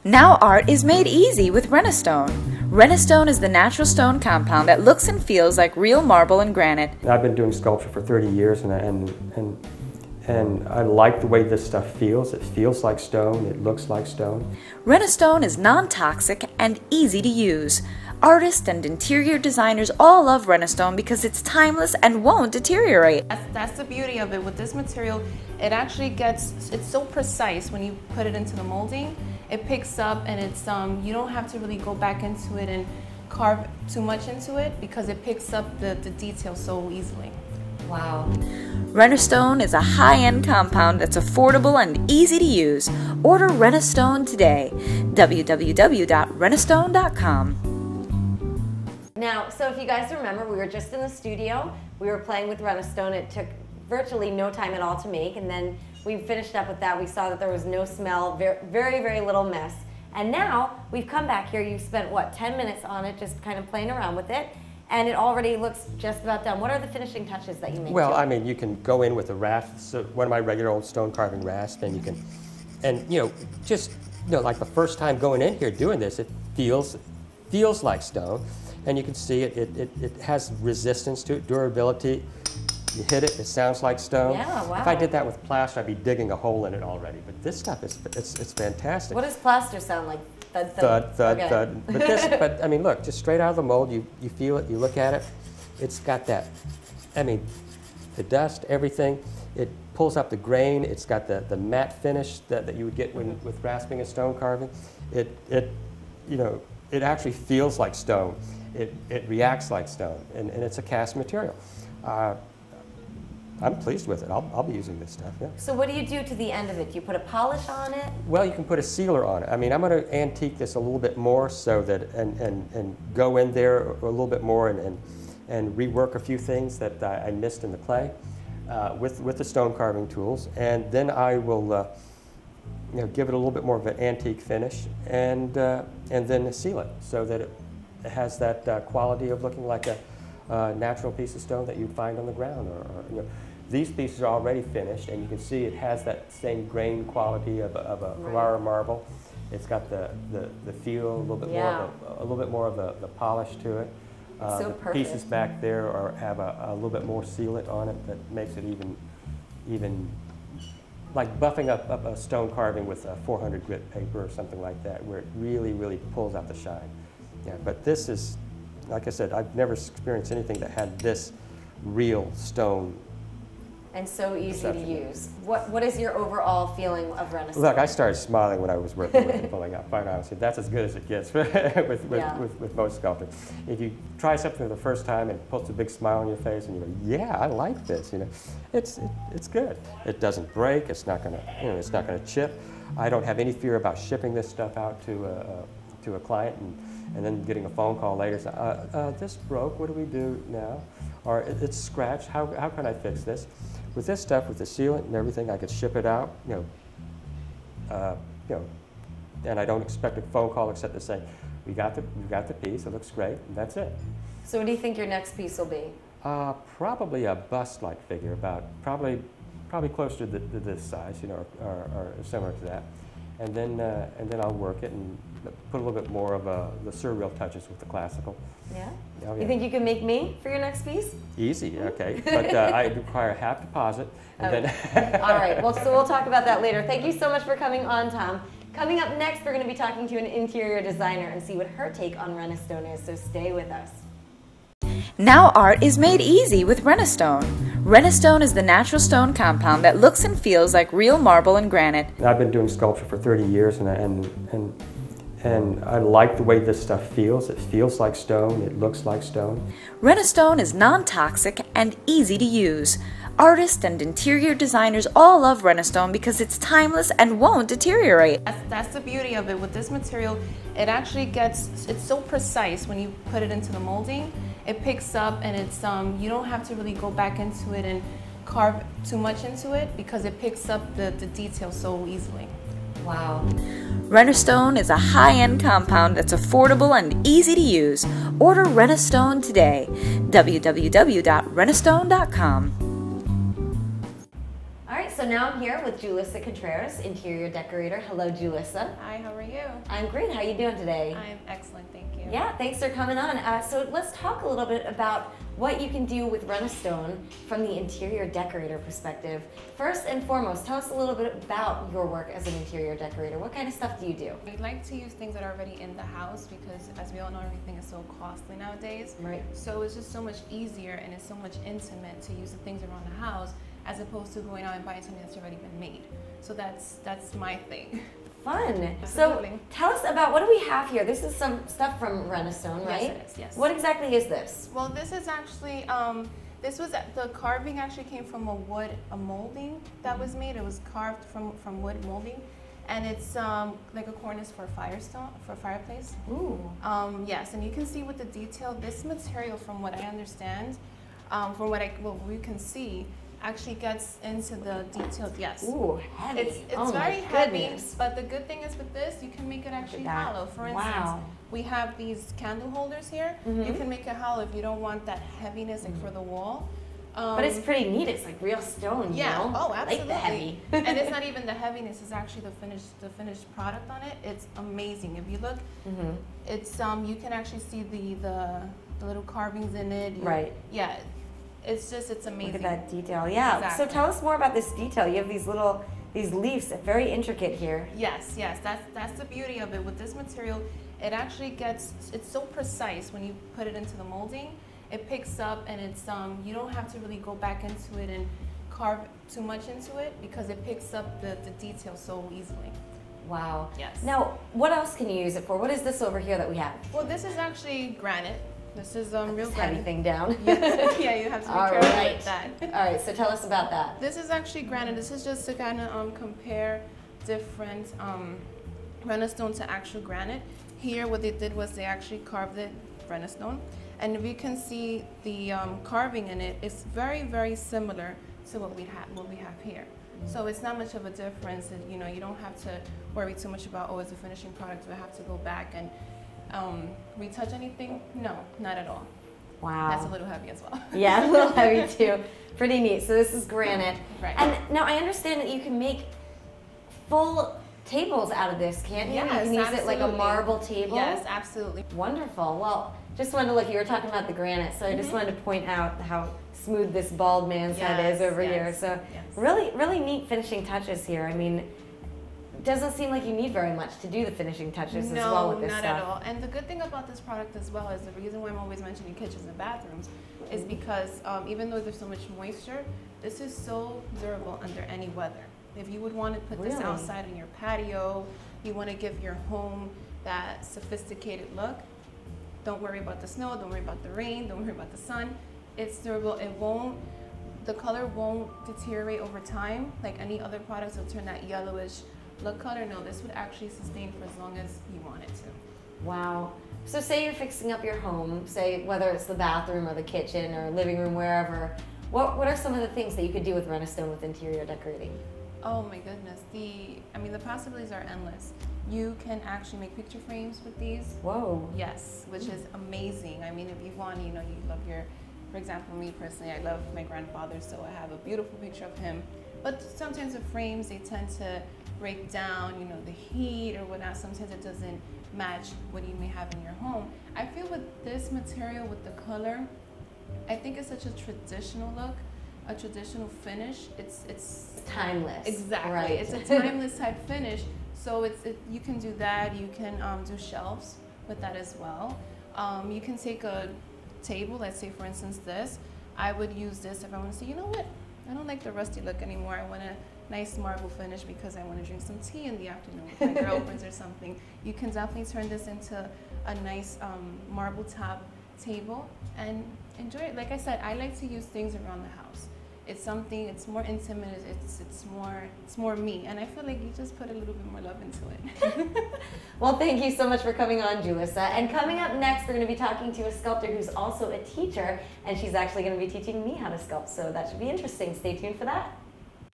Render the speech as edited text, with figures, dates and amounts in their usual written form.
Now art is made easy with Renaistone. Renaistone is the natural stone compound that looks and feels like real marble and granite. I've been doing sculpture for 30 years and I like the way this stuff feels. It feels like stone, it looks like stone. Renaistone is non-toxic and easy to use. Artists and interior designers all love Renaistone because it's timeless and won't deteriorate. That's the beauty of it. With this material, it actually it's so precise when you put it into the molding. It picks up and it's, you don't have to really go back into it and carve too much into it because it picks up the detail so easily. Wow. Renaistone is a high-end compound that's affordable and easy to use. Order Renaistone today. www.renaistone.com. Now, so if you guys remember, we were just in the studio. We were playing with Renaistone. It took virtually no time at all to make, and then we finished up with that. We saw that there was no smell, very, very little mess. And now we've come back here. You've spent, what, 10 minutes on it, just kind of playing around with it, and it already looks just about done. What are the finishing touches that you make? Well, I mean, you can go in with a rasp, so one of my regular old stone carving rasp, and you can, and just like the first time going in here doing this, it feels like stone. And you can see it has resistance to it, durability. You hit it, it sounds like stone. Yeah, wow. If I did that with plaster, I'd be digging a hole in it already. But this stuff it's fantastic. What does plaster sound like? Thud, thud, thud, okay. thud. But I mean, look, just straight out of the mold, you feel it, you look at it. It's got that, I mean, the dust, everything. It pulls up the grain. It's got the matte finish that you would get with rasping and stone carving. It actually feels like stone. It reacts like stone, and it's a cast material. I'm pleased with it. I'll be using this stuff, yeah. So what do you do to the end of it? Do you put a polish on it? Well, you can put a sealer on it. I mean, I'm going to antique this a little bit more so that, and go in there a little bit more and rework a few things that I missed in the clay with the stone carving tools. And then I will give it a little bit more of an antique finish and then seal it so that it has that quality of looking like a natural piece of stone that you'd find on the ground. Or these pieces are already finished, and you can see it has that same grain quality of a Carrara marble. It's got the feel, a little bit more of the polish to it. So the perfect. pieces back there have a little bit more sealant on it that makes it even like buffing up a stone carving with a 400 grit paper or something like that, where it really pulls out the shine. Yeah, but this is, like I said, I've never experienced anything that had this real stone. And so easy to use. What is your overall feeling of Renaistone? Look, I started smiling when I was working with it, pulling out. Quite honestly, that's as good as it gets with most sculpting. If you try something for the first time and it puts a big smile on your face and you go, yeah, I like this. It's good. It doesn't break. It's not gonna it's not gonna chip. I don't have any fear about shipping this stuff out to a client and then getting a phone call later saying, this broke, what do we do now? Or it's scratched, how can I fix this? With this stuff, with the sealant and everything, I could ship it out, and I don't expect a phone call except to say, we got the piece, it looks great, and that's it. So what do you think your next piece will be? Probably a bust-like figure, about probably closer to this size, or similar to that. And then I'll work it and put a little bit more of the surreal touches with the classical. Yeah? Oh, yeah. You think you can make me for your next piece? Easy, okay. But I require a half deposit. And then all right, well, so we'll talk about that later. Thank you so much for coming on, Tom. Coming up next, we're going to be talking to an interior designer and see what her take on Renaistone is, so stay with us. Now art is made easy with Renaistone. Renaistone is the natural stone compound that looks and feels like real marble and granite. I've been doing sculpture for 30 years, and I like the way this stuff feels. It feels like stone. It looks like stone. Renaistone is non-toxic and easy to use. Artists and interior designers all love Renaistone because it's timeless and won't deteriorate. That's the beauty of it. With this material, it actually it's so precise when you put it into the molding. It picks up and it's, you don't have to really go back into it and carve too much into it because it picks up the detail so easily. Wow. Renaistone is a high-end compound that's affordable and easy to use. Order Renaistone today. www.renaistone.com. so now I'm here with Julissa Contreras, interior decorator. Hello, Julissa. Hi, how are you? I'm great. How are you doing today? I'm excellent, thank you. Yeah, thanks for coming on. So let's talk a little bit about what you can do with Renaistone from the interior decorator perspective. First and foremost, tell us a little bit about your work as an interior decorator. What kind of stuff do you do? We like to use things that are already in the house because, as we all know, everything is so costly nowadays. Right. So it's just so much easier and it's so much intimate to use the things around the house as opposed to going out and buying something that's already been made. So that's my thing. Fun. Absolutely. So tell us about, what do we have here? This is some stuff from Renaistone, right? Yes, it is, yes. What exactly is this? Well, this is actually, the carving actually came from a molding that was made. It was carved from wood molding. And it's like a cornice for fireplace. Ooh. Yes, and you can see with the detail, this material, from what I understand, from what we can see, actually gets into the details. Yes. Ooh, heavy. It's very heavy, but the good thing is with this, you can make it actually hollow. For instance, we have these candle holders here. You can make it hollow if you don't want that heaviness like for the wall. But it's pretty neat. It's like real stone, yeah. you know? Oh, absolutely. Like the heavy. And it's not even the heaviness, it's actually the finished product on it. It's amazing. If you look, it's you can actually see the little carvings in it. Right. Yeah. It's amazing. Look at that detail. Yeah. Exactly. So tell us more about this detail. You have these leaves, very intricate here. Yes, yes. That's the beauty of it. With this material, it actually it's so precise when you put it into the molding. It picks up, and it's you don't have to really go back into it and carve too much into it because it picks up the detail so easily. Wow. Yes. Now, what else can you use it for? What is this over here that we have? Well, this is actually granite. This is real This granite. heavy thing down. Yeah, you have to be careful with that. All right, so tell us about that. This is actually granite. This is just to kind of compare different Renaistone to actual granite. Here, what they did was they actually carved it Renaistone. And if you can see the carving in it, it's very, very similar to what we have here. So it's not much of a difference. You know, you don't have to worry too much about, oh, it's a finishing product. Do I have to go back and retouch anything? No, not at all. Wow. That's a little heavy as well. Yeah, a little heavy too. Pretty neat. So this is granite. Right. And now I understand that you can make full tables out of this, can't you? Yes, you can use absolutely. it like a marble table. Yes, absolutely. Wonderful. Well, just wanted to look, you were talking about the granite, so I just wanted to point out how smooth this bald man's head is over here. So really, really neat finishing touches here. I mean, it doesn't seem like you need very much to do the finishing touches as well with this stuff. No, not at all. And the good thing about this product as well is the reason why I'm always mentioning kitchens and bathrooms is because even though there's so much moisture, this is so durable under any weather. If you would want to put this outside in your patio, you want to give your home that sophisticated look, don't worry about the snow, don't worry about the rain, don't worry about the sun. It's durable. The color won't deteriorate over time like any other products will turn that yellowish look color. No, this would actually sustain for as long as you want it to. Wow. So say you're fixing up your home, say whether it's the bathroom or the kitchen or living room, wherever, what are some of the things that you could do with Renaistone with interior decorating? Oh my goodness, the possibilities are endless. You can actually make picture frames with these. Whoa. Yes, which is amazing. I mean, if you want, you love for example, me personally, I love my grandfather, so I have a beautiful picture of him. But sometimes the frames, they tend to break down, the heat or whatnot. Sometimes it doesn't match what you may have in your home. I feel with this material, with the color, I think it's such a traditional look, a traditional finish. It's timeless. Exactly. Right. It's a timeless type finish. So you can do that. You can do shelves with that as well. You can take a table, let's say for instance this. I would use this if I want to say, you know what, I don't like the rusty look anymore. I want a nice marble finish because I want to drink some tea in the afternoon with my girlfriends or something. You can definitely turn this into a nice marble top table and enjoy it. Like I said, I like to use things around the house. It's more intimate, it's more me, and I feel like you just put a little bit more love into it. Well, thank you so much for coming on, Julissa. And coming up next, we're going to be talking to a sculptor who's also a teacher, and she's actually going to be teaching me how to sculpt, so that should be interesting. Stay tuned for that.